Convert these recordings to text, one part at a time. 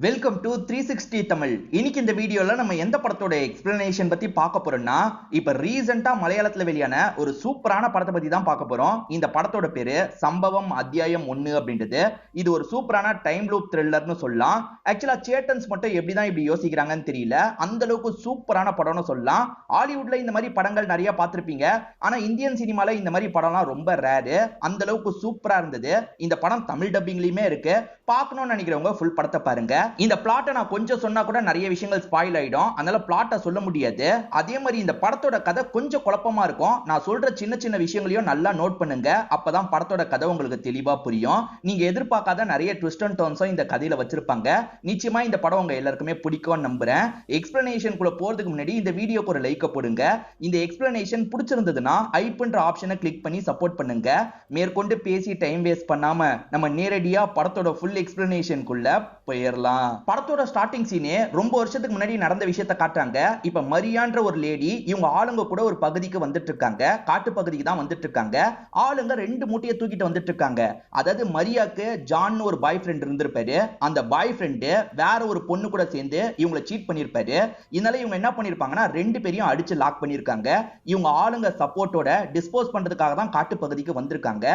Welcome to 360 Tamil. இன்னைக்கு இந்த வீடியோல நம்ம எந்த படத்தோட எக்ஸ்பிளனேஷன் பத்தி பார்க்க போறோம்னா, இப்ப ரீசெண்டா மலையாளத்துல வெளியான ஒரு சூப்பரான படத்தை பத்தி தான் பார்க்க போறோம். இந்த படத்தோட பேரு சம்பவம் அத்தியாயம் 1 அப்படின்றது. இது ஒரு சூப்பரான டைம் லூப் த்ரில்லர்னு சொல்லலாம். ஆக்சுவலா சேட்டன்ஸ் மட்டும் எப்படிதான் இப்படி யோசிக்கிறாங்கன்னு தெரியல. அந்த அளவுக்கு சூப்பரான படம்னு சொல்லலாம். ஹாலிவுட்ல இந்த மாதிரி படங்கள் நிறைய பார்த்திருப்பீங்க. ஆனா இந்தியன் சினிமால இந்த மாதிரி படம்லாம் ரொம்ப ரேரு. அந்த அளவுக்கு சூப்பரா இருந்தது. இந்த படம் தமிழ் டப்பிங்லயுமே இருக்கு. பார்க்கணும்னு நினைக்கிறவங்க ஃபுல் படத்தை பாருங்க. இந்த பிளாட்டை நான் கொஞ்சம் சொன்னா கூட நிறைய விஷயங்கள் ஸ்பாயில் ஆயிடும். அதனால பிளாட்டை சொல்ல முடியாது. அதே மாதிரி இந்த படத்தோட கதை கொஞ்சம் குழப்பமா இருக்கும். நான் சொல்ற சின்ன சின்ன விஷயங்களையும் நல்லா நோட் பண்ணுங்க. அப்பதான் படத்தோட கதை உங்களுக்கு தெளிவா புரியும். நீங்க எதிர்பார்க்காத நிறைய ட்விஸ்ட் அண்ட் டர்ன்ஸும் இந்த கதையில வச்சிருப்பாங்க. நிச்சயமா இந்த படம் உங்க எல்லாருக்குமே பிடிக்கும்னு நம்புறேன். எக்ஸ்பிளனேஷனுக்குள்ள போறதுக்கு முன்னாடி இந்த வீடியோக்கு ஒரு லைக் போடுங்க. இந்த எக்ஸ்பிளனேஷன் பிடிச்சிருந்ததுன்னா ஐப்ன்ற ஆப்ஷனை கிளிக் பண்ணி சப்போர்ட் பண்ணுங்க. மேற்கொண்டு பேசி டைம் வேஸ்ட் பண்ணாம நம்ம நேரடியா படத்தோட ஃபுல் எக்ஸ்பிளனேஷனுக்குள்ள போயிடலாம். படத்தோட ஸ்டார்டிங் சீனே ரொம்ப வருஷத்துக்கு முன்னாடி நடந்த விஷயத்தை காட்டுறாங்க. இப்ப மரியான்ற ஒரு லேடி இவங்க ஆளுங்க கூட ஒரு பகுதிக்கு வந்துட்டு இருக்காங்க. காட்டு பகுதிக்கு தான் வந்துட்டு இருக்காங்க. ஆளுங்க 2 மூட்டையை தூக்கிட்டு வந்துட்டு இருக்காங்க. அதாவது மரியாக்கு ஜான் ஒரு பாய் ஃப்ரெண்ட் இருந்திருப்பாரு. அந்த பாய் ஃப்ரெண்டு வேற ஒரு பொண்ணு கூட சேர்ந்து இவங்களை சீட் பண்ணிருப்பாரு. இதனால இவங்க என்ன பண்ணிருப்பாங்கன்னா 2 பேரையும் அடிச்சு லாக் பண்ணிருக்காங்க. இவங்க ஆளுங்க சப்போர்ட்டோட டிஸ்போஸ் பண்றதுக்காக தான் காட்டு பகுதிக்கு வந்திருக்காங்க.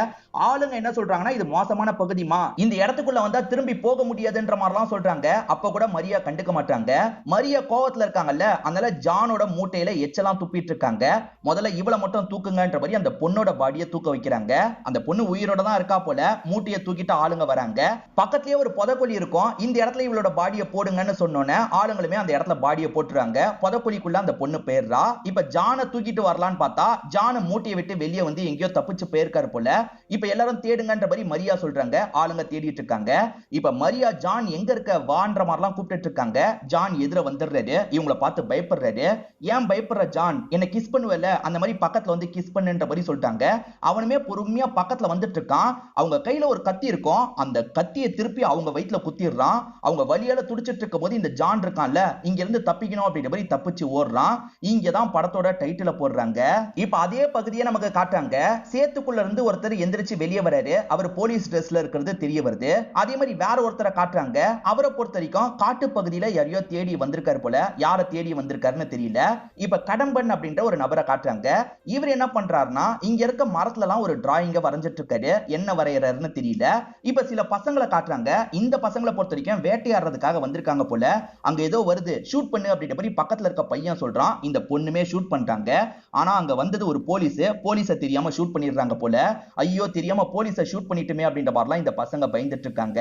ஆளுங்க என்ன சொல்றாங்கன்னா இது மோசமான பகுதிமா, இந்த இடத்துக்குள்ள வந்தா திரும்பி போக முடியாதுன்ற மாதிரிலாம் சொல்றாங்க. அப்ப கூட மரியா கண்டுக்க மாட்டாங்க. மரியா கோவத்துல இருக்காங்கல்ல, அதனால ஜானோட மூட்டையில எச்சலாம் துப்பிட்டு இருக்காங்க. முதல்ல இவளை மட்டும் தூக்குங்கன்ற மாதிரி அந்த பொண்ணோட பாடியை தூக்க வைக்கிறாங்க. அந்த பொண்ணு உயிரோட தான் இருக்கா போல. மூட்டையை தூக்கிட்டு ஆளுங்க வராங்க. பக்கத்துலயே ஒரு புதக்குழி இருக்கும். இந்த இடத்துல இவளோட பாடியை போடுங்கன்னு சொன்னோன்னே ஆளுங்களுமே அந்த இடத்துல பாடியை போட்டுறாங்க. புதக்குழிக்குள்ள அந்த பொண்ணு போயிடுறா. இப்ப ஜானை தூக்கிட்டு வரலான்னு பார்த்தா ஜான் மூட்டையை விட்டு வெளியே வந்து எங்கேயோ தப்பிச்சு போயிருக்காரு போல. இப்ப எல்லாரும் தேடுங்கன்ற மாதிரி மரியா சொல்றாங்க. ஆளுங்க தேடிட்டு இருக்காங்க. இப்ப மரியா ஜான் எங்க இருக்க வான்ற மாதிரிலாம் கூப்பிட்டு இருக்காங்க. ஜான் எதிர வந்துடுறாரு. இவங்களை பார்த்து பயப்படுறாரு. ஏன் பயப்படுற ஜான், என்ன கிஸ் பண்ணுவல, அந்த மாதிரி பக்கத்துல வந்து கிஸ் பண்ணுன்ற மாதிரி சொல்லிட்டாங்க. அவனுமே பொறுமையா பக்கத்துல வந்துட்டு இருக்கான். அவங்க கையில ஒரு கத்தி இருக்கும். அந்த கத்தியை திருப்பி அவங்க வயித்துல குத்திடுறான். அவங்க வலியால துடிச்சிட்டு இருக்கும் போது இந்த ஜான் இருக்கான்ல, இங்க இருந்து தப்பிக்கணும் அப்படின்ற மாதிரி தப்பிச்சு ஓடுறான். இங்கதான் படத்தோட டைட்டில போடுறாங்க. இப்ப அதே பகுதியை நமக்கு காட்டுறாங்க. சேத்துக்குள்ள இருந்து ஒருத்தர் எந்திரிச்சு வெளியே வராரு. அவர் போலீஸ் ட்ரெஸ்ல இருக்கிறது தெரிய வருது. அதே மாதிரி வேற ஒருத்தரை காட்டுறாங்க. அவரை பொறுத்த வரைக்கும் காட்டு பகுதியில யாரையோ தேடி வந்திருக்காரு போல. யாரை தேடி வந்திருக்காருன்னு தெரியல. இப்ப கடம்பன் அப்படின்ற ஒரு நபரை காட்டுறாங்க. இவர் என்ன பண்றாருன்னா இங்க இருக்க மரத்துல எல்லாம் ஒரு டிராயிங்க வரைஞ்சிட்டு இருக்காரு. என்ன வரையறாருன்னு தெரியல. இப்ப சில பசங்களை காட்டுறாங்க. இந்த பசங்களை பொறுத்த வரைக்கும் வேட்டையாடுறதுக்காக வந்திருக்காங்க போல. அங்க ஏதோ வருது, ஷூட் பண்ணு அப்படின்ற மாதிரி பக்கத்துல இருக்க பையன் சொல்றான். இந்த பொண்ணுமே ஷூட் பண்றாங்க. ஆனா அங்க வந்தது ஒரு போலீஸ். போலீஸ தெரியாம ஷூட் பண்ணிடுறாங்க போல. ஐயோ தெரியாம போலீஸ ஷூட் பண்ணிட்டுமே அப்படின்ற மாதிரிலாம் இந்த பசங்க பயந்துட்டு இருக்காங்க.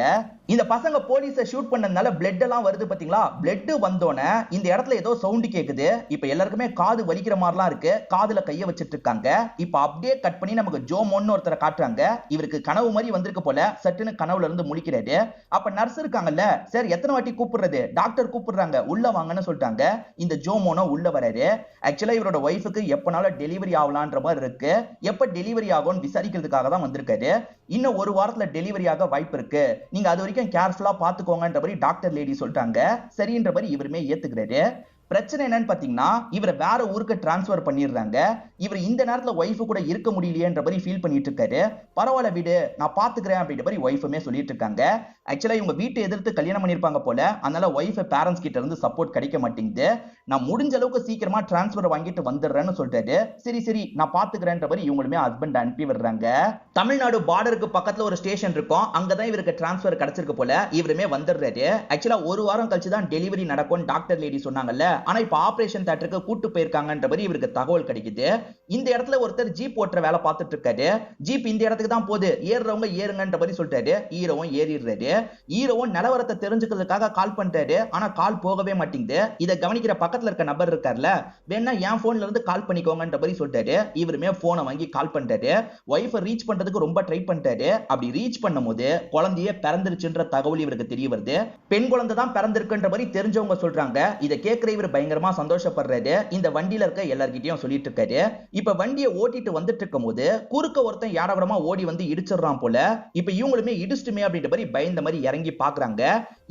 இந்த பசங்க போலீஸ ஷூட் பண்ணதுனால பிளட் எல்லாம் வருது பாத்தீங்களா. பிளட் வந்தோனே இந்த இடத்துல ஏதோ சவுண்ட் கேக்குது. இப்ப எல்லாருக்குமே காது வலிக்கிற மாதிரிலாம் இருக்கு. காதுல கைய வச்சிட்டு இருக்காங்க. இப்ப அப்படியே கட் பண்ணி நமக்கு ஜோமோன்னு ஒருத்தரை காட்டுறாங்க. இவருக்கு கனவு மாதிரி வந்திருக்கு போல. சட்டுன்னு கனவுல இருந்து முழிக்கிறாரு. அப்ப நர்ஸ் இருக்காங்கல்ல, சார் எத்தனை வாட்டி கூப்பிடுறது, டாக்டர் கூப்பிடுறாங்க, உள்ள வாங்கன்னு சொல்லிட்டாங்க. இந்த ஜோமோனோ உள்ள வராரு. ஆக்சுவலா இவரோட ஒய்ஃபுக்கு எப்பனாலும் டெலிவரி ஆகலான்ற மாதிரி இருக்கு. எப்ப டெலிவரி ஆகும்னு விசாரிக்கிறதுக்காக தான் வந்திருக்காரு. இன்னும் ஒரு வாரத்துல டெலிவரி ஆக வாய்ப்பு இருக்கு. நீங்க அது வரைக்கும் கேர்ஃபுல்லா பாத்துக்கோங்கன்ற மாதிரி டாக்டர் லேடி சொல்லிட்டாங்க. சரின்ற மாதிரி இவருமே ஏத்துக்கிறாரு. பிரச்சனை என்னன்னு பாத்தீங்கன்னா இவரை வேற ஊருக்கு டிரான்ஸ்பர் பண்ணிடுறாங்க. இவர் இந்த நேரத்துல ஒய்ஃப் கூட இருக்க முடியலையேன்ற மாதிரி ஃபீல் பண்ணிட்டு இருக்காரு. பரவாயில்ல விடு, நான் பாத்துக்கிறேன் அப்படின்ற மாதிரி ஒய்ஃபுமே சொல்லிட்டு இருக்காங்க. ஆக்சுவலா இவங்க வீட்டை எதிர்த்து கல்யாணம் பண்ணிருப்பாங்க போல. அதனால ஒய்ஃப் பேரண்ட்ஸ் கிட்ட இருந்து சப்போர்ட் கிடைக்க மாட்டேங்குது. நான் முடிஞ்ச அளவுக்கு சீக்கிரமா டிரான்ஸ்பர் வாங்கிட்டு வந்துடுறேன்னு சொல்றாரு. சரி சரி நான் பாத்துக்கிறேன்ற மாதிரி இவங்களுமே ஹஸ்பண்ட் அனுப்பி விடுறாங்க. தமிழ்நாடு பார்டருக்கு பக்கத்துல ஒரு ஸ்டேஷன் இருக்கும். அங்கதான் இவருக்கு டிரான்ஸ்பர் கிடைச்சிருக்கு போல. இவருமே வந்துடுறாரு. ஆக்சுவலா ஒரு வாரம் கழிச்சு தான் டெலிவரி நடக்கும் டாக்டர் லேடி சொன்னாங்கல்ல. ஆனா இப்ப ஆபரேஷன் தியேட்டருக்கு கூட்டு போயிருக்காங்கன்ற மாதிரி இவருக்கு தகவல் கிடைக்குது. இந்த இடத்துல ஒருத்தர் ஜீப் ஓட்டுற வேலை பார்த்துட்டு இருக்காரு. ஜீப் இந்த இடத்துக்கு தான் போகுது, ஏறுறவங்க ஏறுங்கன்ற மாதிரி சொல்லிட்டாரு. ஹீரோவும் ஏறிடுறாரு. ஹீரோவும் நிலவரத்தை தெரிஞ்சுக்கிறதுக்காக கால் பண்றாரு. ஆனா கால் போகவே மாட்டேங்குது. இதை கவனிக்கிற பக்கத்துல இருக்க நபர் இருக்கார்ல, வேணா என் போன்ல இருந்து கால் பண்ணிக்கோங்கன்ற மாதிரி சொல்லிட்டாரு. இவருமே போனை வாங்கி கால் பண்றாரு. ஒய்ஃபை ரீச் பண்றதுக்கு ரொம்ப ட்ரை பண்றாரு. அப்படி ரீச் பண்ணும்போது குழந்தையே பிறந்துருச்சுன்ற தகவல் இவருக்கு தெரிய வருது. பெண் குழந்தை தான் பிறந்திருக்குன்ற மாதிரி தெரிஞ்சவங்க சொல்றாங்க. இதை கேட்கிற இவர் பயங்கரமா சந்தோஷப்படுறாரு. இந்த வண்டியில இருக்க எல்லார்கிட்டயும் சொல்லிட்டு இருக்காரு. இப்ப வண்டியை ஓட்டிட்டு வந்துட்டு இருக்கும் போது குறுக்க ஒருத்தன் யாரவரமா ஓடி வந்து இடிச்சிடறான் போல. இப்ப இவங்களுமே இடிச்சுட்டுமே அப்படின்ற மாதிரி பயந்த மாதிரி இறங்கி பாக்குறாங்க.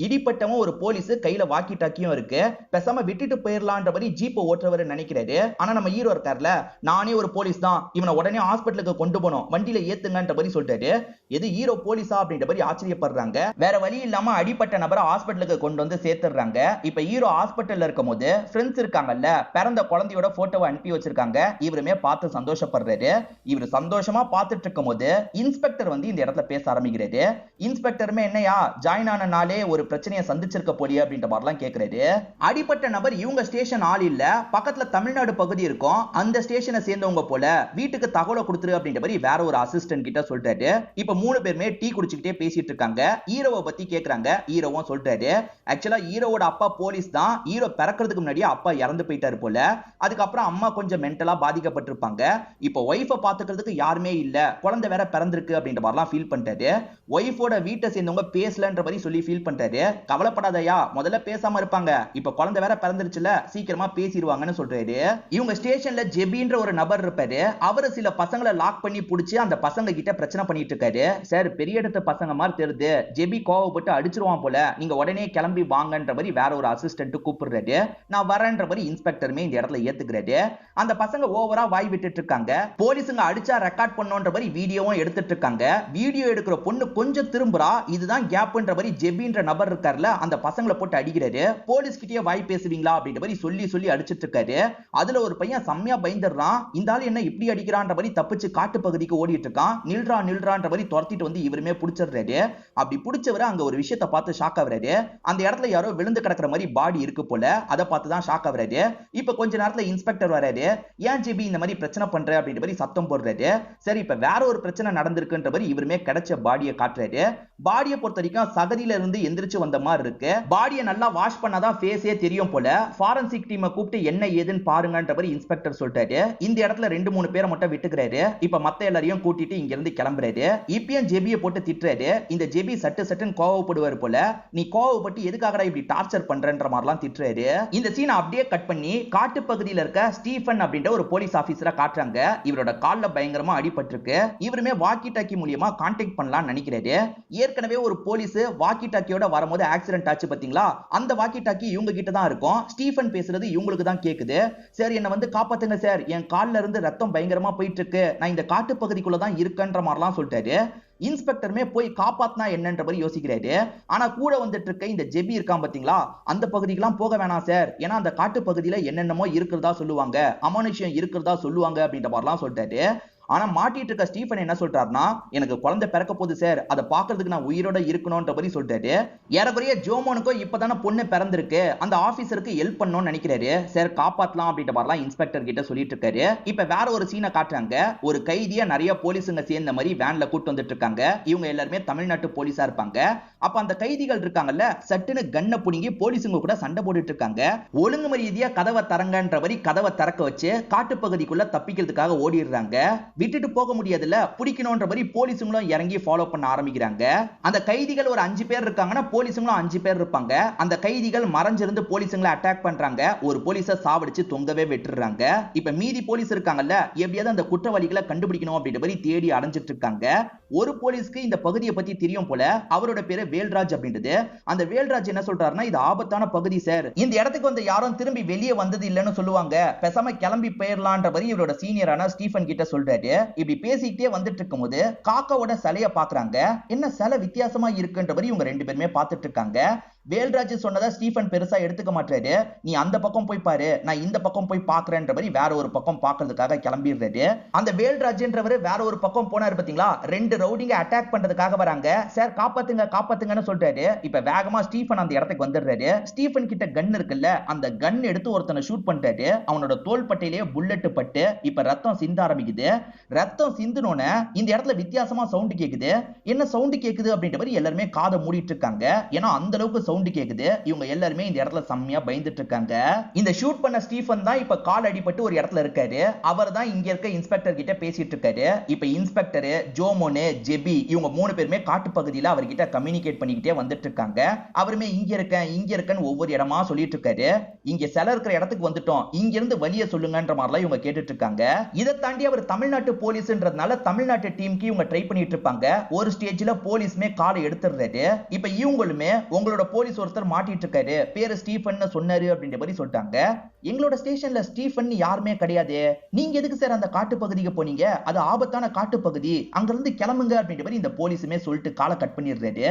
இடிப்பட்டவன் ஒரு போலீஸ் கையில வாக்கி டாக்கியும் இருக்கு, பேசாம விட்டுட்டு போயிடலான்ற மாதிரி ஜீப்பை ஓட்டுறவர் நினைக்கிறாரு. ஆனா நம்ம ஹீரோ இருக்கார்ல, நானே ஒரு போலீஸ் தான், இவனை உடனே ஹாஸ்பிட்டலுக்கு கொண்டு போனோம், வண்டியில ஏத்துங்கன்ற மாதிரி சொல்லிட்டாரு. எது ஹீரோ போலீஸா அப்படின்ற மாதிரி ஆச்சரியப்படுறாங்க. வேற வழி இல்லாம அடிப்பட்ட நபரை ஹாஸ்பிட்டலுக்கு கொண்டு வந்து சேர்த்துறாங்க. இப்ப ஹீரோ ஹாஸ்பிட்டல்ல இருக்கும்போது ஃப்ரெண்ட்ஸ் இருக்காங்கல்ல, பிறந்த குழந்தையோட போட்டோவை அனுப்பி வச்சிருக்காங்க. இவருமே பார்த்து சந்தோஷப்படுறாரு. இவர் சந்தோஷமா பார்த்துட்டு இருக்கும்போது இன்ஸ்பெக்டர் வந்து இந்த இடத்துல பேச ஆரம்பிக்கிறாரு. இன்ஸ்பெக்டருமே என்னையா ஜாயின் ஆன நாளே ஒரு பிரச்சனையை சந்திச்சிருக்க போலியே அப்படின்ற மாதிரிலாம் கேட்கிறாரு. அடிப்பட்ட நபர் இவங்க ஸ்டேஷன் ஆள் இல்ல, பக்கத்துல தமிழ்நாடு பகுதி இருக்கும், அந்த ஸ்டேஷனை சேர்ந்தவங்க போல, வீட்டுக்கு தகவலை கொடுத்துரு அப்படின்ற மாதிரி வேற ஒரு அசிஸ்டன்ட் கிட்ட சொல்லிட்டாரு. இப்ப 3 பேருமே டீ குடிச்சுக்கிட்டே பேசிட்டு இருக்காங்க. ஹீரோவை பத்தி கேக்குறாங்க. ஹீரோவும் சொல்லிட்டாரு, ஆக்சுவலா ஹீரோவோட அப்பா போலீஸ் தான், ஹீரோ பிறக்கிறதுக்கு முன்னாடியே அப்பா இறந்து போயிட்டாரு போல, அதுக்கப்புறம் அம்மா கொஞ்சம் மென்டலா பாதிக்கப்பட்டிருப்பாங்க. இப்போ ஒய்ஃபை பாத்துக்கிறதுக்கு யாருமே இல்ல, குழந்தை வேற பிறந்திருக்கு அப்படின்ற மாதிரிலாம் ஃபீல் பண்ணிட்டாரு. ஒய்ஃபோட வீட்டை சேர்ந்தவங்க பேசலன்ற மாதிரி சொல்லி ஃபீல் பண்ணிட்டாரு. கவலைப்படாதயா, முதல்ல பேசாம இருப்பாங்க, இப்ப குழந்தை வேற பிறந்துருச்சுல, சீக்கிரமா பேசிடுவாங்கன்னு சொல்றாரு. இவங்க ஸ்டேஷன்ல ஜெபின்ற ஒரு நபர் இருப்பாரு. அவரு சில பசங்களை லாக் பண்ணி புடிச்சு அந்த பசங்க கிட்ட பிரச்சனை பண்ணிட்டு இருக்காரு. சார் பெரிய இடத்து பசங்க மாதிரி தெரியுது, ஜெபி கோவப்பட்டு அடிச்சிருவான் போல, நீங்க உடனே கிளம்பி வாங்கன்ற மாதிரி வேற ஒரு அசிஸ்டன்ட் கூப்பிடுறாரு. நான் வரேன்ற மாதிரி இன்ஸ்பெக்டருமே இந்த இடத்துல ஏத்துக்கிறாரு. அந்த பசங்க ஓவரா வாய் விட்டுட்டு இருக்காங்க. போலீஸுங்க அடிச்சா ரெக்கார்ட் பண்ணோன்ற மாதிரி வீடியோவும் எடுத்துட்டு இருக்காங்க. வீடியோ எடுக்கிற பொண்ணு கொஞ்சம் திரும்புறா, இதுதான் கேப்ன்ற மாதிரி ஜெபின்ற நபர் இருக்கார்ல, அந்த பசங்களை போட்டு அடிக்கிறாரு. போலீஸ் கிட்டயே வாய் பேசுவீங்களா அப்படின்ற மாதிரி சொல்லி சொல்லி அடிச்சிட்டு இருக்காரு. அதுல ஒரு பையன் செம்மையா பயந்துடுறான். இந்த ஆள் என்ன இப்படி அடிக்கிறான்ற மாதிரி தப்பிச்சு காட்டு பகுதிக்கு ஓடிட்டு இருக்கான். நில்றா நில்றான்ற மாதிரி துரத்திட்டு வந்து இவருமே புடிச்சிடுறாரு. அப்படி புடிச்சவரை அங்க ஒரு விஷயத்தை பார்த்து ஷாக் ஆகுறாரு. அந்த இடத்துல யாரோ விழுந்து கிடக்கிற மாதிரி பாடி இருக்கு போல, அதை பார்த்து தான் ஷாக் ஆகுறாரு. இப்ப கொஞ்ச நேரத்துல இன்ஸ்பெக்டர் வராரு. ஏன் ஜிபி இந்த மாதிரி பிரச்சனை பண்ற அப்படின்ற மாதிரி சத்தம் போடுறாரு. சரி இப்ப வேற ஒரு பிரச்சனை நடந்திருக்குன்ற மாதிரி இவருமே கிடைச்ச பாடியை காட்டுறாரு. பாடியை பொறுத்த வரைக்கும் சகதியில இருந்து எந்திரிச்சு வந்த மாதிரி இருக்கு. பாடியை நல்லா வாஷ் பண்ணாதான் ஃபேஸே தெரியும் போல. ஃபாரன்சிக் டீமை கூப்பிட்டு என்ன ஏதுன்னு பாருங்கன்ற மாதிரி இன்ஸ்பெக்டர் சொல்லிட்டாரு. இந்த இடத்துல 2-3 பேரை மட்டும் விட்டுக்கிறாரு. இப்ப மத்த எல்லாரையும் கூட்டிட்டு இங்க இருந்து கிளம்புறாரு. இப்பயும் ஜெபியை போட்டு திட்டுறாரு. இந்த ஜெபி சட்டுன்னு கோவப்படுவார் போல, நீ கோவப்பட்டு எதுக்காகடா இப்படி டார்ச்சர் பண்றன்ற மாதிரிலாம் திட்டுறாரு. இந்த சீனை அப்படியே கட் பண்ணி காட்டு பகுதியில் இருக்க ஸ்டீஃபன் அப்படின்ற ஒரு போலீஸ் ஆபீசரை காட்டுறாங்க. இவரோட கால்ல பயங்கரமா அடிபட்டிருக்கு. இவருமே வாக்கி டாக்கி மூலியமா கான்டாக்ட் பண்ணலாம் நினைக்கிறாரு. ஏற்கனவே ஒரு போலீஸ் வாக்கி டாக்கியோட வரும்போது ஆக்சிடென்ட் ஆச்சு பாத்தீங்களா, அந்த வாக்கி டாக்கி இவங்க கிட்ட தான் இருக்கும். ஸ்டீஃபன் பேசுறது இவங்களுக்கு தான் கேக்குது. சார் என்ன வந்து காப்பாத்துங்க சார், என் கால்ல இருந்து ரத்தம் பயங்கரமா போயிட்டு இருக்கு, நான் இந்த காட்டு பகுதிக்குள்ள தான் இருக்கன்ற மாதிரிலாம் சொல்லிட்டாரு. இன்ஸ்பெக்டருமே போய் காப்பாத்தினா என்னன்ற மாதிரி யோசிக்கிறாரு. ஆனா கூட வந்துட்டு இருக்க இந்த ஜெபி இருக்கான் பாத்தீங்களா, அந்த பகுதிக்கெல்லாம் போக வேணாம் சார், ஏன்னா அந்த காட்டு பகுதியில என்னென்னமோ இருக்கிறதா சொல்லுவாங்க, அமானுஷ்யம் இருக்கிறதா சொல்லுவாங்க அப்படின்ற மாதிரிலாம் சொல்லிட்டாரு. ஆனா மாட்டிட்டு இருக்க ஸ்டீஃபன் என்ன சொல்றாருன்னா, எனக்கு குழந்தை பிறக்க போகுது சார், அதை பாக்குறதுக்கு நான் உயிரோட இருக்கணும்ன்ற மாதிரி சொல்லிட்டாரு. ஏறக்குறைய ஜோமோனுக்கும் இப்பதானே பொண்ணு பிறந்திருக்கு, அந்த ஆபீசருக்கு ஹெல்ப் பண்ணணும்னு நினைக்கிறாரு. சார் காப்பாத்தலாம் அப்படின்ற மாதிரிலாம் இன்ஸ்பெக்டர் கிட்ட சொல்லிட்டு இருக்காரு. இப்ப வேற ஒரு சீனை காட்டுறாங்க. ஒரு கைதியா நிறைய போலீஸுங்க சேர்ந்த மாதிரி வேன்ல கூட்டு வந்துட்டு இருக்காங்க. இவங்க எல்லாருமே தமிழ்நாட்டு போலீஸா இருப்பாங்க. அப்ப அந்த கைதிகள் இருக்காங்கல்ல, சட்டுன்னு கண்ணை புடுங்கி போலீஸுங்க கூட சண்டை போட்டுட்டு இருக்காங்க. ஒழுங்கு மரியாதையா கதவை தரங்கன்ற மாதிரி கதவை திறக்க வச்சு காட்டு பகுதிக்குள்ள தப்பிக்கிறதுக்காக ஓடிடுறாங்க. விட்டுட்டு போக முடியாதுல, பிடிக்கணும்ன்ற மாதிரி போலீஸுங்களும் இறங்கி ஃபாலோ பண்ண ஆரம்பிக்கிறாங்க. அந்த கைதிகள் ஒரு 5 பேர் இருக்காங்கன்னா போலீஸுங்களும் 5 பேர் இருப்பாங்க. அந்த கைதிகள் மறைஞ்சிருந்து போலீஸுங்களை அட்டாக் பண்றாங்க. ஒரு போலீஸை சாவடிச்சு தொங்கவே வெட்டுறாங்க. இப்ப மீதி போலீஸ் இருக்காங்கல்ல, எப்படியாவது அந்த குற்றவாளிகளை கண்டுபிடிக்கணும் அப்படின்ற மாதிரி தேடி அடைஞ்சிட்டு இருக்காங்க. ஒரு போலீஸ்க்கு இந்த பகுதியை பத்தி தெரியும் போல, அவரோட பேரு வேல்ராஜ் அப்படின்றது. அந்த வேல்ராஜ் என்ன சொல்றாருன்னா, இது ஆபத்தான பகுதி சார், இந்த இடத்துக்கு வந்து யாரும் திரும்பி வெளியே வந்தது இல்லைன்னு சொல்லுவாங்க, பேசாம கிளம்பி போயிடலான்ற மாதிரி இவரோட சீனியரான ஸ்டீஃபன் கிட்ட சொல்றாரு. இப்படி பேசிக்கிட்டே வந்துட்டு இருக்கும்போது காக்காவோட சிலைய பாக்குறாங்க. என்ன சிலை வித்தியாசமா இருக்குன்ற மாதிரி இவங்க 2 பேருமே பார்த்துட்டு இருக்காங்க. வேல்ராஜ் சொன்னதை ஸ்டீஃபன் பெருசா எடுத்துக்க மாட்டாரு. நீ அந்த பக்கம் போய் பாரு, நான் இந்த பக்கம் போய் பாக்குறேன்ற மாதிரி வேற ஒரு பக்கம் பாக்குறதுக்காக கிளம்பிடுறாரு. அந்த வேல்ராஜ்ன்றவர் வேற ஒரு பக்கம் போனாரு பாத்தீங்களா, 2 ரவுடிங்க அட்டாக் பண்றதுக்காக வராங்க. சார் காப்பாத்துங்க காப்பாத்துங்கன்னு சொல்றாரு. இப்ப வேகமா ஸ்டீஃபன் அந்த இடத்துக்கு வந்துடுறாரு. ஸ்டீஃபன் கிட்ட கன் இருக்குல்ல, அந்த கன் எடுத்து ஒருத்தனை ஷூட் பண்ணிட்டாரு. அவனோட தோல் பட்டையிலேயே புல்லட் பட்டு இப்ப ரத்தம் சிந்த ஆரம்பிக்குது. ரத்தம் சிந்துனோன இந்த இடத்துல வித்தியாசமா சவுண்ட் கேக்குது. என்ன சவுண்ட் கேக்குது அப்படின்ற மாதிரி எல்லாருமே காதை மூடிட்டு இருக்காங்க. ஏன்னா அந்த அளவுக்கு சவுண்ட் கேக்குது. இவங்க எல்லாருமே இந்த இடத்துல செம்மையா பயந்துட்டு இருக்காங்க. இந்த ஷூட் பண்ண ஸ்டீஃபன் தான் இப்ப கால் அடிபட்டு ஒரு இடத்துல இருக்காரு. அவர் தான் இங்க இருக்க இன்ஸ்பெக்டர் கிட்ட பேசிட்டு இருக்காரு. இப்ப இன்ஸ்பெக்டர், ஜோமோனு, ஜெபி இவங்க 3 பேருமே காட்டு பகுதியில அவர்கிட்ட கம்யூனிகேட் பண்ணிக்கிட்டே வந்துட்டு இருக்காங்க. அவருமே இங்க இருக்கேன்னு ஒவ்வொரு இடமா சொல்லிட்டு இருக்காரு. இங்க சில இருக்கிற இடத்துக்கு வந்துட்டோம், இங்க இருந்து வழிய சொல்லுங்கன்ற மாதிரிலாம் இவங்க கேட்டுட்டு இருக்காங்க. இதை தாண்டி அவர் தமிழ்நாட்டு போலீஸ்ன்றதுனால தமிழ்நாட்டு டீமுக்கு இவங்க ட்ரை பண்ணிட்டு இருப்பாங்க. ஒரு ஸ்டேஜ்ல போலீஸ்மே காலை எடுத்துடுறாரு. இப்ப இவங்களுமே உங்களோட போலீஸ் ஒருத்தர் மாட்டிட்டு இருக்காரு, பேரு ஸ்டீஃபன் சொன்னாரு அப்படின்ற மாதிரி சொல்லிட்டாங்க. எங்களோட ஸ்டேஷன்ல ஸ்டீஃபன் யாருமே கிடையாது, நீங்க எதுக்கு சார் அந்த காட்டு பகுதிக்கு போனீங்க, அது ஆபத்தான காட்டு பகுதி, அங்க இருந்து கிளம்புங்க அப்படின்ற மாதிரி இந்த போலீஸுமே சொல்லிட்டு காலை கட் பண்ணிடுறாரு.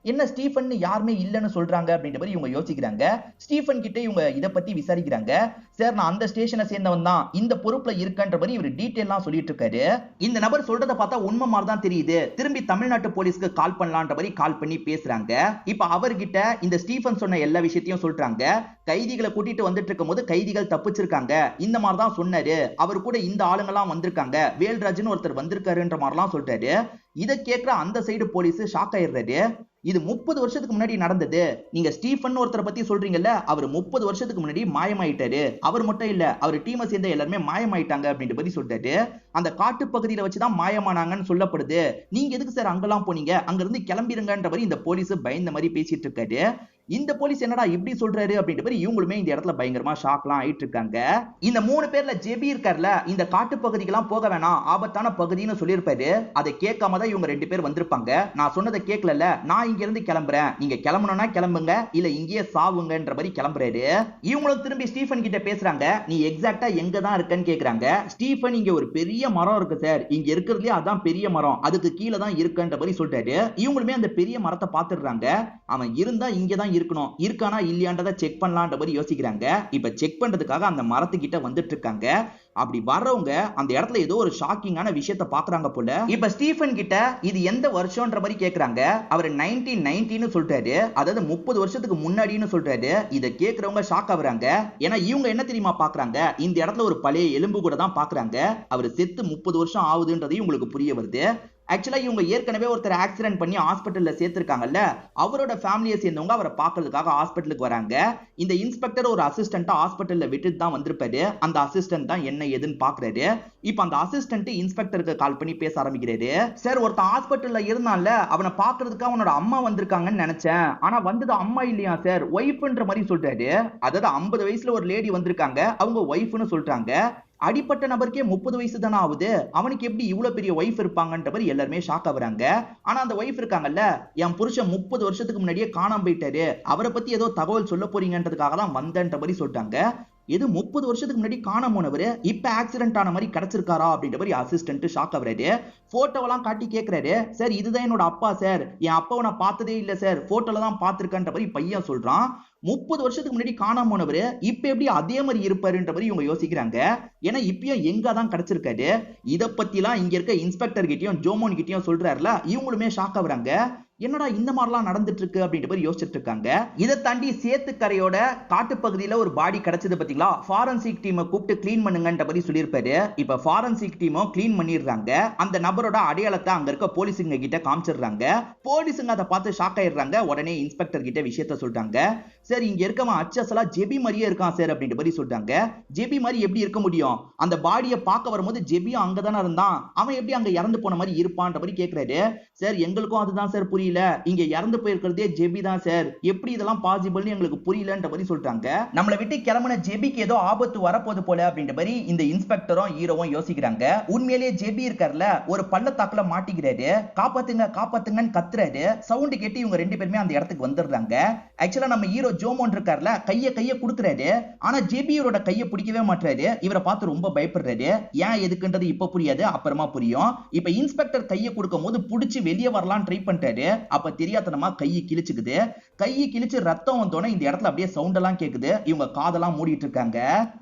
என்ன ஸ்டீஃபன் யாருமே இல்லன்னு சொல்றாங்க அப்படின்ற மாதிரி இவங்க யோசிக்கிறாங்க. ஸ்டீஃபன் கிட்ட இவங்க இத பத்தி விசாரிக்கிறாங்க. சார் நான் அந்த ஸ்டேஷனை சேர்ந்தவன் தான், இந்த பொறுப்புல இருக்கன்ற மாதிரி இவர் டீடைல்லாம் சொல்லிட்டு இருக்காரு. இந்த நபர் சொல்றத பார்த்தா உண்மை மாதிரி தான் தெரியுது. திரும்பி தமிழ்நாட்டு போலீஸ்க்கு கால் பண்ணலான்ற மாதிரி கால் பண்ணி பேசுறாங்க. இப்ப அவர்கிட்ட இந்த ஸ்டீஃபன் சொன்ன எல்லா விஷயத்தையும் சொல்றாங்க. கைதிகளை கூட்டிட்டு வந்துட்டு இருக்கும்போது கைதிகள் தப்பிச்சிருக்காங்க, இந்த மாதிரி தான் சொன்னாரு, அவர் கூட இந்த ஆளுங்கெல்லாம் வந்திருக்காங்க, வேல்ராஜ்னு ஒருத்தர் வந்திருக்காருன்ற மாதிரிலாம் சொல்றாரு. இத கேட்கிற அந்த சைடு போலீஸ் ஷாக் ஆயிடுறாரு. இது 30 வருஷத்துக்கு முன்னாடி நடந்தது, நீங்க ஸ்டீஃபன் ஒருத்தரை பத்தி சொல்றீங்கல்ல, அவர் 30 வருஷத்துக்கு முன்னாடி மாயமாயிட்டாரு, அவர் மட்டும் இல்ல அவர் டீமை சேர்ந்த எல்லாருமே மாயமாயிட்டாங்க அப்படின்ற மாதிரி சொல்றாரு. அந்த காட்டு பகுதியில வச்சுதான் மாயமானாங்கன்னு சொல்லப்படுது, நீங்க எதுக்கு சார் அங்கெல்லாம் போனீங்க, அங்க இருந்து கிளம்பிருங்கன்ற மாதிரி இந்த போலீஸ் பயந்த மாதிரி பேசிட்டு இருக்காரு. இந்த போலீஸ் என்னடா இப்படி சொல்றாரு அப்படின்ற மாதிரி இவங்களுமே இந்த இடத்துல பயங்கரமா ஷாக்லாம் ஆயிட்டு இருக்காங்க. இந்த 3 பேர்ல ஜெபி இருக்கார்ல, இந்த காட்டு பகுதிக்கெல்லாம் போக வேணாம், ஆபத்தான பகுதின்னு சொல்லியிருப்பாரு. அதை கேட்காம தான் இவங்க 2 பேர் வந்திருப்பாங்க. நான் சொன்னதை கேட்கல, நான் இங்க இருந்து கிளம்புறேன், நீங்க கிளம்பணும்னா கிளம்புங்க, இல்ல இங்கேயே சாவுங்கன்ற மாதிரி கிளம்புறாரு. இவங்களும் திரும்பி ஸ்டீஃபன் கிட்ட பேசுறாங்க. நீ எக்ஸாக்ட்டா எங்க தான் இருக்கன்னு கேக்குறாங்க. ஸ்டீஃபன் இங்க ஒரு பெரிய மரம் இருக்கு சார், இங்க இருக்கிறதுலயே அதான் பெரிய மரம், அதுக்கு கீழே தான் இருக்குன்ற மாதிரி சொல்றாரு. இவங்களுமே அந்த பெரிய மரத்தை பாத்துடுறாங்க. அவன் இருந்தா இங்க தான் இருக்கணும், இருக்கானா இல்லையான்றதை செக் பண்ணலாம்ன்ற மாதிரி யோசிக்கிறாங்க. இப்ப செக் பண்றதுக்காக அந்த மரத்துக்கிட்ட வந்துட்டு இருக்காங்க. அப்படி வர்றவங்க அந்த இடத்துல ஏதோ ஒரு ஷாக்கிங்கான விஷயத்தை பாக்குறாங்க போல. இப்ப ஸ்டீஃபன் கிட்ட இது எந்த வருஷம்ன்ற மாதிரி கேக்குறாங்க. அவர் 1990 சொல்றாரு, அதாவது 30 வருஷத்துக்கு முன்னாடின்னு சொல்றாரு. இத கேக்குறவங்க ஷாக் ஆகுறாங்க. ஏன்னா இவங்க என்ன தெரியுமா பாக்குறாங்க, இந்த இடத்துல ஒரு பழைய எலும்பு கூட தான் பாக்குறாங்க. அவர் செத்து 30 வருஷம் ஆகுதுன்றது உங்களுக்கு புரிய வருது. ஆக்சுவலா இவங்க ஏற்கனவே ஒருத்தர் ஆக்சிடென்ட் பண்ணி ஹாஸ்பிட்டல்ல சேர்த்திருக்காங்கல்ல, அவரோட ஃபேமிலியை சேர்ந்தவங்க அவரை பார்க்கிறதுக்காக ஹாஸ்பிட்டலுக்கு வராங்க. இந்த இன்ஸ்பெக்டர் ஒரு அசிஸ்டன்ட்டா ஹாஸ்பிட்டல்ல விட்டுட்டு தான் வந்திருப்பாரு. அந்த அசிஸ்டன்ட் தான் என்ன ஏதுன்னு பாக்குறாரு. இப்ப அந்த அசிஸ்டன்ட் இன்ஸ்பெக்டருக்கு கால் பண்ணி பேச ஆரம்பிக்கிறாரு. சார் ஒருத்தன் ஹாஸ்பிட்டல்ல இருந்தான்ல, அவனை பார்க்கிறதுக்காக அவனோட அம்மா வந்திருக்காங்கன்னு நினைச்சேன், ஆனா வந்தது அம்மா இல்லையா சார், ஒய்ஃப்ன்ற மாதிரி சொல்றாரு. அதாவது 50 வயசுல ஒரு லேடி வந்திருக்காங்க, அவங்க ஒய்ஃப்னு சொல்றாங்க. அடிப்பட்ட நபருக்கே 30 வயசு தானே ஆகுது, அவனுக்கு எப்படி இவ்வளவு பெரிய ஒய்ஃப் இருப்பாங்கன்ற மாதிரி எல்லாருமே ஷாக் ஆகுறாங்க. ஆனா அந்த ஒய்ஃப் இருக்காங்கல்ல, என் புருஷன் 30 வருஷத்துக்கு முன்னாடியே காணாம போயிட்டாரு, அவரை பத்தி ஏதோ தகவல் சொல்ல போறீங்கன்றதுக்காக தான் வந்தேன்ற மாதிரி சொல்லிட்டாங்க. எது 30 வருஷத்துக்கு முன்னாடி காணாம போனவரு இப்ப ஆக்சிடென்ட் ஆன மாதிரி கிடைச்சிருக்காரா அப்படின்ற மாதிரி அசிஸ்டன்ட் ஷாக் ஆகுறாரு. போட்டோவெல்லாம் காட்டி கேட்கிறாரு. சார் இதுதான் என்னோட அப்பா சார், என் அப்பாவை நான் பார்த்ததே இல்ல சார், போட்டோல தான் பார்த்திருக்கேன்ற மாதிரி பையன் சொல்றான். 30 வருஷத்துக்கு முன்னாடி காணாம போனவரு இப்ப எப்படி அதே மாதிரி இருப்பாருன்ற மாதிரி இவங்க யோசிக்கிறாங்க. ஏன்னா இப்பயும் எங்க தான் கிடைச்சிருக்காரு. இத பத்திலாம் இங்க இருக்க இன்ஸ்பெக்டர் கிட்டயும் ஜோமோன் கிட்டயும் சொல்றாருல, இவங்களுமே ஷாக் ஆகுறாங்க. என்னடா இந்த மாதிரிலாம் நடந்துட்டு இருக்கு அப்படின்ற மாதிரி யோசிச்சுட்டு இருக்காங்க. இதை தாண்டி சேத்துக்கரையோட காட்டு பகுதியில ஒரு பாடி கிடைச்சது பாத்தீங்களா, ஃபாரன்சிக் டீமை கூப்பிட்டு கிளீன் பண்ணுங்கன்ற மாதிரி சொல்லியிருப்பாரு. இப்ப ஃபாரன்சிக் டீமும் கிளீன் பண்ணிடுறாங்க. அந்த நபரோட அடையாளத்தை அங்க இருக்க போலீஸுங்க கிட்ட காமிச்சிடுறாங்க. போலீஸுங்க அதை பார்த்து ஷாக் ஆயிடுறாங்க. உடனே இன்ஸ்பெக்டர் கிட்ட விஷயத்த சொல்றாங்க. சார் இங்க இருக்கவன் அச்சசலா ஜெபி மாதிரியே இருக்கான் சார் அப்படின்ற மாதிரி சொல்றாங்க. ஜெபி மாதிரி எப்படி இருக்க முடியும், அந்த பாடியை பார்க்க வரும்போது ஜெபியும் அங்கதானே இருந்தான், அவன் எப்படி அங்க இறந்து போன மாதிரி இருப்பான்ற மாதிரி கேட்கிறாரு. சார் எங்களுக்கும் அதுதான் சார் புரியல, இங்க இறந்து போயிருக்கிறதே ஜெபி தான் சார், எப்படி இதெல்லாம் பாசிபிள்னு எங்களுக்கு புரியலன்ற மாதிரி சொல்றாங்க. நம்மளை விட்டு கிளம்பின ஜெபிக்கு ஏதோ ஆபத்து வரப்போது போல அப்படின்ற மாதிரி இந்த இன்ஸ்பெக்டரும் ஹீரோவும் யோசிக்கிறாங்க. உண்மையிலேயே ஜெபி இருக்கார்ல, ஒரு பள்ளத்தாக்குல மாட்டிக்கிறாரு, காப்பாத்துங்க காப்பாத்துங்கன்னு கத்துறாரு. சவுண்ட் கேட்டு இவங்க 2 பேருமே அந்த இடத்துக்கு வந்துடுறாங்க. ஆக்சுவலா நம்ம ஹீரோ ஜோமோன் இருக்கார்ல, கைய குடுக்குறாரு. ஆனா ஜெபி இவரோட கையை பிடிக்கவே மாட்டாரு. இவரை பார்த்து ரொம்ப பயப்படுறாரு. ஏன் எதுக்குன்றது இப்ப புரியாது, அப்புறமா புரியும். இப்ப இன்ஸ்பெக்டர் கையை கொடுக்கும் போது புடிச்சு வெளியே வரலாம் ட்ரை பண்றாரு. அப்ப தெரியாதனமா கையை கிழிச்சுக்குது. கையை கிழிச்சு ரத்தம் வந்தோடனே இந்த இடத்துல அப்படியே சவுண்ட் எல்லாம் கேக்குது. இவங்க காதெல்லாம் மூடிட்டு இருக்காங்க.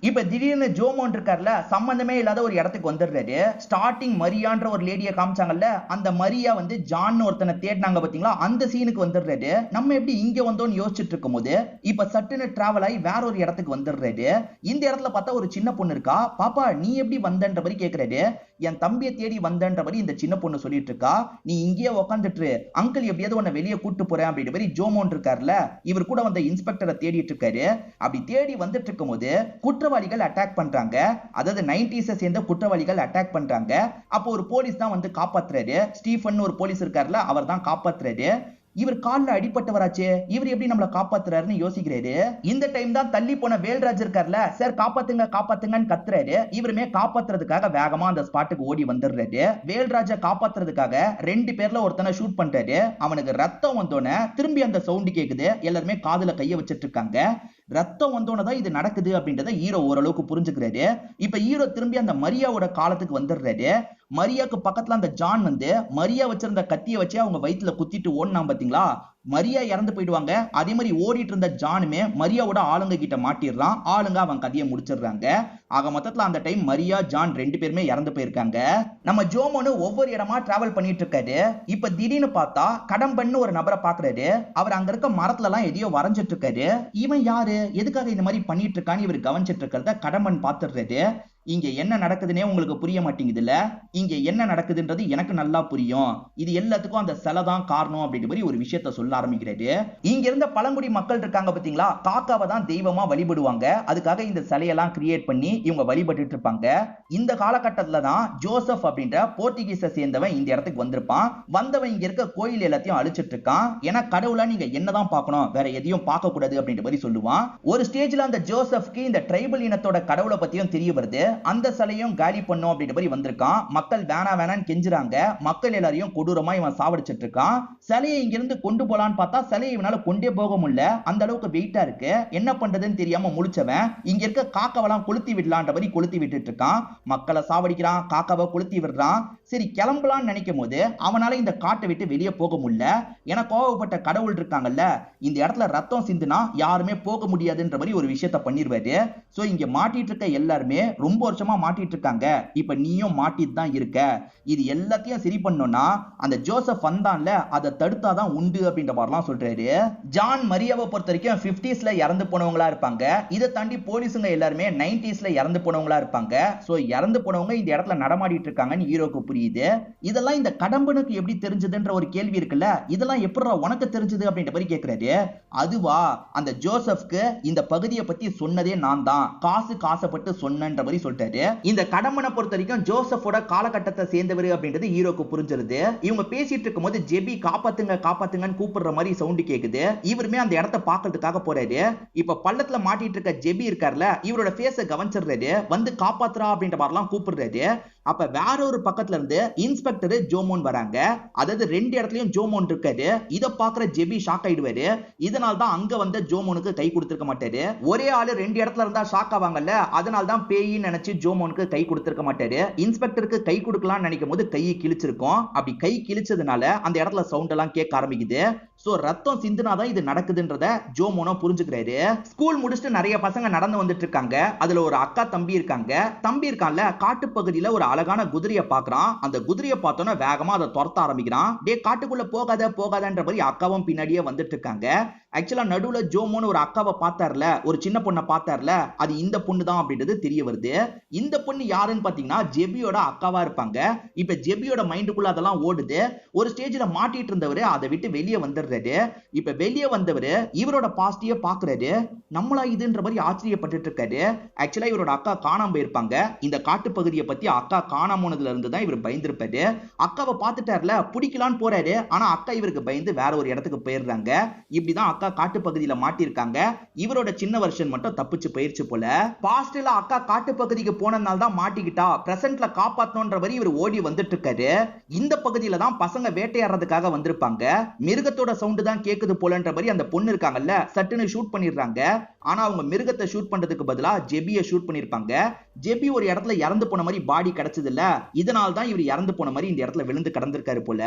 இப்ப திடீர்னு ஜோமோன் இருக்கார்ல, சம்பந்தமே இல்லாத ஒரு இடத்துக்கு வந்துடுறாரு. ஸ்டார்டிங் மரியான்ற ஒரு லேடியை காமிச்சாங்கல்ல, அந்த மரியா வந்து ஜான் ஒருத்தனை தேடினாங்க பாத்தீங்களா, அந்த சீனுக்கு வந்துடுறாரு. நம்ம எப்படி இங்க வந்தோம்னு யோசிச்சுட்டு இருக்கும் போது இப்ப சட்டுன்னு டிராவல் ஆகி வேற ஒரு இடத்துக்கு வந்துடுறாரு. இந்த இடத்துல பார்த்தா ஒரு சின்ன பொண்ணு இருக்கா. பாப்பா நீ எப்படி வந்தன்ற மாதிரி கேக்குறாரு. என் தம்பியை தேடி வந்தன்ற மாதிரி இந்த சின்ன பொண்ணு சொல்லிட்டு இருக்கா. நீ இங்கேயே உட்காந்துட்டு அங்கிள் எப்படியாவது உன்னை வெளியே கூட்டு போறேன் அப்படின்ற மாதிரி ஜோமோன் இருக்காருல, இவர் கூட வந்த இன்ஸ்பெக்டரை தேடிட்டு இருக்காரு. அப்படி தேடி வந்துட்டு இருக்கும் போது குற்றவாளிகள் அட்டாக் பண்றாங்க. அதாவது 90s சேர்ந்த குற்றவாளிகள் அட்டாக் பண்றாங்க. அப்போ ஒரு போலீஸ் தான் வந்து காப்பாத்துறாரு. ஸ்டீஃபன் ஒரு போலீஸ் இருக்காருல, அவர் தான் காப்பாத்துறாரு. இவர் கால்ல அடிபட்டவராச்சே, இவர் எப்படி நம்மள காப்பாத்துறாருன்னு யோசிக்கிறாரு. இந்த டைம் தான் தள்ளி போன வேல்ராஜ் இருக்கார்ல, சார் காப்பாத்துங்க காப்பாத்துங்கன்னு கத்துறாரு. இவருமே காப்பாத்துறதுக்காக வேகமா அந்த ஸ்பாட்டுக்கு ஓடி வந்துடுறாரு. வேல்ராஜ காப்பாத்துறதுக்காக 2 பேர்ல ஒருத்தனை ஷூட் பண்றாரு. அவனுக்கு ரத்தம் வந்தோனே திரும்பி அந்த சவுண்ட் கேக்குது. எல்லாருமே காதுல கைய வச்சிட்டு இருக்காங்க. ரத்தம் வந்தோனே தான் இது நடக்குது அப்படின்றத ஹீரோ ஓரளவுக்கு புரிஞ்சுக்கிறாரு. இப்ப ஹீரோ திரும்பி அந்த மரியாவோட காலத்துக்கு வந்துடுறாரு. மரியாக்கு பக்கத்துல அந்த ஜான் வந்து மரியா வச்சிருந்த கத்திய வச்சு அவங்க வயித்துல குத்திட்டு ஓடுனா பாத்தீங்களா, மரியா இறந்து போயிடுவாங்க. அதே மாதிரி ஓடிட்டு இருந்த ஜானுமே மரியாவோட ஆளுங்க கிட்ட மாட்டிடுறான். ஆளுங்க அவன் கதையை முடிச்சிடுறாங்க. ஆக மொத்தத்துல அந்த டைம் மரியா ஜான் 2 பேருமே இறந்து போயிருக்காங்க. நம்ம ஜோமோனு ஒவ்வொரு இடமா டிராவல் பண்ணிட்டு இருக்காரு. இப்ப திடீர்னு பார்த்தா கடம்பன்னு ஒரு நபரை பாக்குறாரு. அவர் அங்க இருக்க மரத்துல எல்லாம் எதையோ வரைஞ்சிட்டு இருக்காரு. இவன் யாரு, எதுக்காக இந்த மாதிரி பண்ணிட்டு இருக்கான்னு இவர் கவனிச்சிட்டு இருக்கிறத கடம்பன் பாத்துடுறாரு. இங்க என்ன நடக்குதுன்னே உங்களுக்கு புரிய மாட்டேங்குதுல்ல, இங்க என்ன நடக்குதுன்றது எனக்கு நல்லா புரியும். இது எல்லாத்துக்கும் அந்த சிலை தான் காரணம் அப்படின்ற மாதிரி ஒரு விஷயத்த சொல்ல ஆரம்பிக்கிறாரு. இங்க இருந்த பழங்குடி மக்கள் இருக்காங்க பாத்தீங்களா, காக்காவை தான் தெய்வமா வழிபடுவாங்க. அதுக்காக இந்த சிலையெல்லாம் கிரியேட் பண்ணி இவங்க வழிபட்டு இருப்பாங்க. இந்த காலகட்டத்துல தான் ஜோசப் அப்படின்ற போர்ச்சுகீஸை சேர்ந்தவன் இந்த இடத்துக்கு வந்திருப்பான். வந்தவன் இங்க இருக்க கோயில் எல்லாத்தையும் அழிச்சிட்டு இருக்கான். ஏன்னா கடவுளா நீங்க என்னதான் பார்க்கணும், வேற எதையும் பார்க்க கூடாது அப்படின்ற மாதிரி சொல்லுவான். ஒரு ஸ்டேஜ்ல அந்த ஜோசப்க்கு இந்த ட்ரைபல் இனத்தோட கடவுளை பத்தியும் தெரிய வருது. அந்த சிலையும் காலி பண்ணும் அப்படின்ற மாதிரி வந்திருக்கான். மக்கள் வேணா வேணான்னு கெஞ்சுறாங்க. மக்கள் எல்லாரையும் கொடூரமா இவன் சாவடிச்சிட்டு இருக்கான். சிலையை இங்கிருந்து கொண்டு போலான்னு பார்த்தா சிலையை இவனால கொண்டே போக முடியல. அந்த அளவுக்கு வெயிட்டா இருக்கு. என்ன பண்றதுன்னு தெரியாம முழிச்சவன் இங்க இருக்க காக்காவெல்லாம் கொளுத்தி விடலான்ற மாதிரி கொளுத்தி விட்டுட்டு இருக்கான். மக்களை சாவடிக்கிறான், காக்காவை கொளுத்தி விடுறான். சரி கிளம்பலான்னு நினைக்கும் போது அவனால இந்த காட்டை விட்டு வெளியே போக முடியல. ஏன்னா கோவப்பட்ட கடவுள் இருக்காங்கல்ல, இந்த இடத்துல ரத்தம் சிந்துனா யாருமே போக முடியாதுன்ற மாதிரி ஒரு விஷயத்த பண்ணிடுவாரு. சோ இங்க மாட்டிட்டு இருக்க எல்லாருமே ரொம்ப வருஷமா மாட்டிட்டு இருக்காங்க. இப்ப நீயும் மாட்டிட்டு தான் இருக்க. இது எல்லாத்தையும் சரி பண்ணோம்னா அந்த ஜோசப் வந்தான்ல, அதை தடுத்தாதான் உண்டு அப்படின்ற மாதிரிலாம் சொல்றாரு. ஜான் மரியாவை பொறுத்த வரைக்கும் 50ஸ்ல இறந்து போனவங்களா இருப்பாங்க. இதை தாண்டி போலீஸுங்க எல்லாருமே 90ஸ்ல இறந்து போனவங்களா இருப்பாங்க. சோ இறந்து போனவங்க இந்த இடத்துல நடமாடிட்டு இருக்காங்கன்னு ஹீரோக்கு புரியுது. இதெல்லாம் இந்த கடம்பனுக்கு எப்படி தெரிஞ்சதுன்ற ஒரு கேள்வி இருக்குல்ல, இதெல்லாம் எப்படி உனக்கு தெரிஞ்சது அப்படின்ற மாதிரி கேட்கிறாரு. அதுவா, அந்த ஜோசப்க்கு இந்த பகுதியை பத்தி சொன்னதே நான் தான், காசுக்கு ஆசைப்பட்டு சொன்னன்ற மாதிரி சொல்லிட்டாரு. இந்த கடம்பனை பொறுத்த வரைக்கும் ஜோசப்போட காலகட்டத்தை சேர்ந்தவர் அப்படின்றது ஹீரோக்கு புரிஞ்சிருது. இவங்க பேசிட்டு இருக்கும்போது ஜெபி காப்பாத்துங்க காப்பாத்துங்கன்னு கூப்பிடுற மாதிரி சவுண்ட் கேக்குது. இவருமே அந்த இடத்தை பார்க்கிறதுக்காக போறாரு. இப்ப பள்ளத்துல மாட்டிட்டு இருக்க ஜெபி இருக்கார்ல, இவரோட ஃபேஸை கவனிச்சிடுறாரு. வந்து காப்பாத்துறா அப்படின்ற மாதிரிலாம் கூப்பிடுறாரு. அப்ப வேற ஒரு பக்கத்துல இருந்து இன்ஸ்பெக்டர் ஜோமோன் வராங்க. அதாவது 2 இடத்துலயும் ஜோமோன் இருக்காரு. இத பாக்குற ஜெபி ஷாக் ஆயிடுவாரு. இதனால தான் அங்க வந்த ஜோமோனுக்கு கை கொடுத்திருக்க மாட்டாரு. ஒரே ஆளு 2 இடத்துல இருந்தா ஷாக் ஆவாங்கல்ல, அதனால தான் பேயின்னு நினைச்சு ஜோமோனுக்கு கை கொடுத்திருக்க மாட்டாரு. இன்ஸ்பெக்டருக்கு கை கொடுக்கலாம்னு நினைக்கும் போது கையை கிழிச்சிருக்கும். அப்படி கை கிழிச்சதுனால அந்த இடத்துல சவுண்ட் எல்லாம் கேட்க ஆரம்பிக்குது. சோ ரத்தம் சிந்துனாதான் இது நடக்குதுன்றத ஜோமோனோ புரிஞ்சுக்கிறாரு. ஸ்கூல் முடிச்சுட்டு நிறைய பசங்க நடந்து வந்துட்டு இருக்காங்க. அதுல ஒரு அக்கா தம்பி இருக்காங்க. தம்பி இருக்கான்ல, காட்டு பகுதியில ஒரு அழகான குதிரையை பாக்குறான். அந்த குதிரையை பார்த்தோன்னா வேகமா அதை துரத்த ஆரம்பிக்கிறான். டே காட்டுக்குள்ள போகாத போகாதன்ற மாதிரி அக்காவும் பின்னாடியே வந்துட்டு இருக்காங்க. ஆக்சுவலா நடுவுல ஜோமோன்னு ஒரு அக்காவை பார்த்தார்ல, ஒரு சின்ன பொண்ணை பார்த்தார்ல, அது இந்த பொண்ணு தான் அப்படின்றது தெரிய வருது. இந்த பொண்ணு யாருன்னு பாத்தீங்கன்னா ஜெபியோட அக்காவா இருப்பாங்க. இப்ப ஜெபியோட மைண்டுக்குள்ள அதெல்லாம் ஓடுது. ஒரு ஸ்டேஜ்ல மாட்டிட்டு இருந்தவரு அதை விட்டு வெளியே வந்துடுறாரு. இப்ப வெளியே வந்தவரு இவரோட பாஸ்டிய பாக்குறாரு. நம்மளா இதுன்ற மாதிரி ஆச்சரியப்பட்டு இருக்காரு. ஆக்சுவலா இவரோட அக்கா காணாம போயிருப்பாங்க. இந்த காட்டு பகுதியை பத்தி அக்கா காணாம போனதுல இருந்து தான் இவர் பயந்துருப்பாரு. அக்காவை பார்த்துட்டார்ல, பிடிக்கலான்னு போறாரு. ஆனா அக்கா இவருக்கு பயந்து வேற ஒரு இடத்துக்கு போயிடுறாங்க. இப்படிதான் அக்கா காட்டு பகுதியில மாட்டிருக்காங்க. இவரோட சின்ன வருஷன் மட்டும் தப்பிச்சு போயிருச்சு போல. பாஸ்ட்ல அக்கா காட்டு பகுதிக்கு போனதுனால தான் மாட்டிக்கிட்டா, பிரசன்ட்ல காப்பாத்தணும்ன்ற வரை இவர் ஓடி வந்துட்டு இருக்காரு. இந்த பகுதியில தான் பசங்க வேட்டையாடுறதுக்காக வந்திருப்பாங்க. மிருகத்தோட சவுண்ட் தான் கேக்குது போலன்ற மாதிரி அந்த பொண்ணு இருக்காங்கல்ல, சட்டுன்னு ஷூட் பண்ணிடுறாங்க. ஆனா அவங்க மிருகத்தை ஷூட் பண்றதுக்கு பதிலா ஜெபியை ஷூட் பண்ணிருப்பாங்க. ஜெபி ஒரு இடத்துல இறந்து போன மாதிரி பாடி கிடைச்சது இல்ல, இதனால தான் இவர் இறந்து போன மாதிரி இந்த இடத்துல விழுந்து கடந்திருக்காரு போல.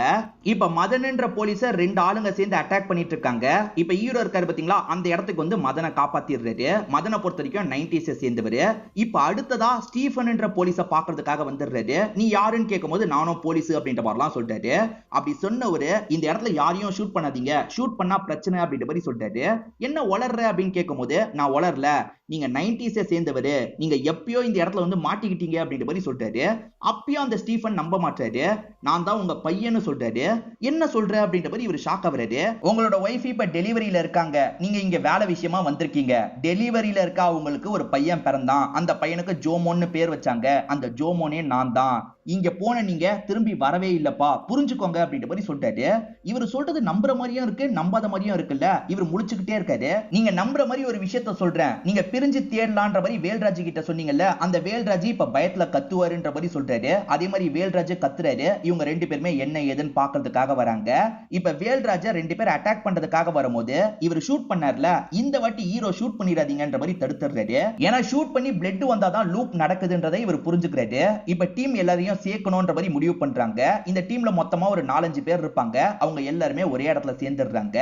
இப்ப மதன்ன்ற போலீஸ 2 ஆளுங்க சேர்ந்து அட்டாக் பண்ணிட்டு இருக்காங்க. இப்ப ஹீரோ இருக்காரு பாத்தீங்களா, அந்த இடத்துக்கு வந்து மதனை காப்பாத்திடுறாரு. மதனை பொறுத்த வரைக்கும் 90s சேர்ந்தவரு. இப்ப அடுத்ததா ஸ்டீஃபன்ன்ற போலீஸ பாக்குறதுக்காக வந்துடுறாரு. நீ யாருன்னு கேட்கும்போது நானும் போலீஸ் அப்படின்ற மாதிரிலாம் சொல்றாரு. அப்படி சொன்னவரு இந்த இடத்துல யாரையும் ஷூட் பண்ணாதீங்க, ஷூட் பண்ணா பிரச்சனை அப்படின்ற மாதிரி சொல்றாரு. என்ன வளர்ற அப்படின்னு கேட்கும்போது நான் வளரல, நீங்க 90s சேர்ந்தவரு, நீங்க எப்பயோ இந்த இடத்துல வந்து மாட்டிக்கிட்டீங்க அப்படின்ற மாதிரி சொல்றாரு. அப்பயும் அந்த ஸ்டீஃபன் நம்ப மாட்டாரு. நான் தான் உங்க பையன்னு சொல்றாரு. என்ன சொல்ற அப்படின்ற மாதிரி இவர் ஷாக் ஆகுறாரு. உங்களோட ஒய்ஃப் இப்ப டெலிவரியில இருக்காங்க, நீங்க இங்க வேலை விஷயமா வந்திருக்கீங்க. டெலிவரியில இருக்க அவங்களுக்கு ஒரு பையன் பிறந்தான். அந்த பையனுக்கு ஜோமோன்னு பேர் வச்சாங்க. அந்த ஜோமோனே நான் தான். இங்க போன நீங்க திரும்பி வரவே இல்லப்பா, புரிஞ்சுக்கோங்க அப்படின்ற மாதிரி சொல்லிட்டாரு. இவர் சொல்றது நம்புற மாதிரியும் இருக்கு, நம்பாத மாதிரியும் இருக்குல்ல. இவர் முழிச்சுக்கிட்டே இருக்காரு. நீங்க நம்புற மாதிரி ஒரு விஷயத்த சொல்றேன், நீங்க பிரிஞ்சு தேடலான்ற மாதிரி வேல்ராஜ் கிட்ட சொன்னீங்கல்ல, அந்த வேல்ராஜ் இப்ப பயத்துல கத்துவாருன்ற மாதிரி சொல்றாரு. அதே மாதிரி வேல்ராஜ் கத்துறாரு. இவங்க ரெண்டு பேருமே என்ன ஏதுன்னு பாக்குறதுக்காக வராங்க. இப்ப வேல்ராஜ ரெண்டு பேர் அட்டாக் பண்றதுக்காக வரும்போது இவர் ஷூட் பண்ணார்ல, இந்த வாட்டி ஹீரோ ஷூட் பண்ணிடாதீங்கன்ற மாதிரி தடுத்துறாரு. ஏன்னா ஷூட் பண்ணி பிளட் வந்தாதான் லூப் நடக்குதுன்றதை இவர் புரிஞ்சுக்கிறாரு. இப்ப டீம் எல்லாரையும் சேர்க்கணும்ன்ற மாதிரி முடிவு பண்றாங்க. இந்த டீம்ல மொத்தமா ஒரு 4-5 பேர் இருப்பாங்க. அவங்க எல்லாருமே ஒரே இடத்துல சேர்ந்துடுறாங்க.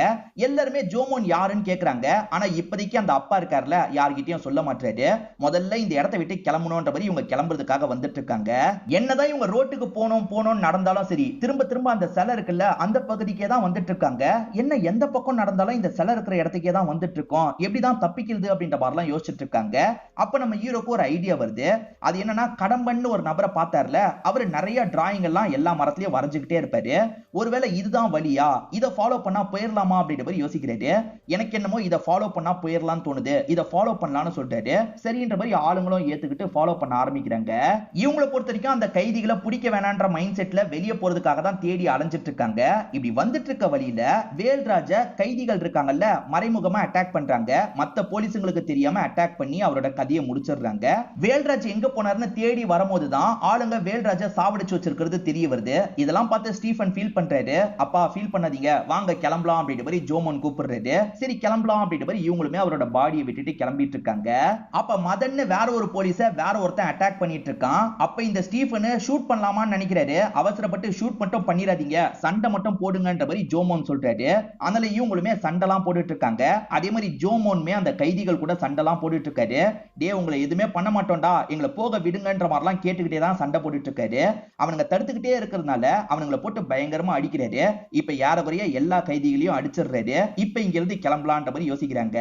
எல்லாருமே ஜோமோன் யாருன்னு கேக்குறாங்க. ஆனா இப்போதைக்கு அந்த அப்பா இருக்கார்ல, யார்கிட்டயும் சொல்ல மாட்டாரு. முதல்ல இந்த இடத்தை விட்டு கிளம்பணும்ன்ற மாதிரி இவங்க கிளம்புறதுக்காக வந்துட்டு இருக்காங்க. என்னதான் இவங்க ரோட்டுக்கு போனோம் நடந்தாலும் சரி, திரும்ப திரும்ப அந்த சிலை இருக்குல்ல, அந்த பகுதிக்கே தான் வந்துட்டு இருக்காங்க. என்ன எந்த பக்கம் நடந்தாலும் இந்த சிலை இருக்கிற இடத்துக்கே தான் வந்துட்டு இருக்கோம், எப்படிதான் தப்பிக்கிறது அப்படின்ற மாதிரிலாம் யோசிச்சுட்டு இருக்காங்க. அப்ப நம்ம ஹீரோக்கு ஒரு ஐடியா வருது. அது என்னன்னா, கடம்பன்னு ஒரு நபரை பார்த்தார்ல, அவரு நிறைய டிராயிங் எல்லாம் எல்லா மரத்திலயும் வரைஞ்சுக்கிட்டே இருப்பாரு. ஒருவேளை இதுதான் வழியா, இதை ஃபாலோ பண்ணா போயிடலாமா அப்படின்ற மாதிரி யோசிக்கிறாரு. எனக்கு என்னமோ இதை ஃபாலோ பண்ணா போயிடலாம்னு தோணுது, இதை ஃபாலோ பண்ணலாம்னு சொல்றாரு. சரின்ற மாதிரி ஆளுங்களும் ஏத்துக்கிட்டு ஃபாலோ பண்ண ஆரம்பிக்கிறாங்க. இவங்களை பொறுத்த வரைக்கும் அந்த கைதிகளை பிடிக்க வேணான்ற மைண்ட் செட்ல வெளியே போறதுக்காக தான் தேடி அலைஞ்சிட்டு இருக்காங்க. இப்படி வந்துட்டு இருக்க வழியில வேல்ராஜ கைதிகள் இருக்காங்கல்ல, மறைமுகமா அட்டாக் பண்றாங்க. மத்த போலீஸுங்களுக்கு தெரியாம அட்டாக் பண்ணி அவரோட கதையை முடிச்சிடுறாங்க. வேல்ராஜ் எங்க போனாருன்னு தேடி வரும்போதுதான் ஆளுங்க வேல்ராஜ சாவடிச்சு வச்சிருக்கிறது தெரிய வருது. இதெல்லாம் பார்த்து ஸ்டீஃபன் ஃபீல் பண்றாரு. அப்பா ஃபீல் பண்ணாதீங்க, வாங்க கிளம்பலாம் அப்படின்ற மாதிரி ஜோமோன் கூப்பிடுறாரு. சரி கிளம்பலாம் அப்படின்ற மாதிரி இவங்களுமே அவரோட பாடியை விட்டுட்டு கிளம்பிட்டு இருக்காங்க. அப்ப மதன் வேற ஒரு போலீஸ வேற ஒருத்தன் அட்டாக் பண்ணிட்டு இருக்கான். அப்ப இந்த ஸ்டீஃபன் ஷூட் பண்ணலாமான்னு நினைக்கிறாரு. அவசரப்பட்டு ஷூட் மட்டும் பண்ணிராதீங்க, சண்டை மட்டும் போடுங்கன்ற மாதிரி ஜோமோன் சொல்றாரு. அதனால இவங்களுமே சண்டைலாம் போட்டுட்டு இருக்காங்க. அதே மாதிரி ஜோமோன்மே அந்த கைதிகள் கூட சண்டைலாம் போட்டுட்டு இருக்காரு. டே உங்களை எதுவுமே பண்ண மாட்டோம்டா, எங்களை போக விடுங்கன்ற மாதிரிலாம் கேட்டுக்கிட்டே தான் சண்டை போட்டுட்டு இருக்காரு. அவனுங்க தடுத்துக்கிட்டே இருக்கிறதுனால அவனுங்களை போட்டு பயங்கரமா அடிக்கிறாரு. இப்ப ஏறக்குறைய எல்லா கைதிகளையும் அடிச்சிடுறாரு. இப்ப இங்க இருந்து கிளம்பலான்ற மாதிரி யோசிக்கிறாங்க.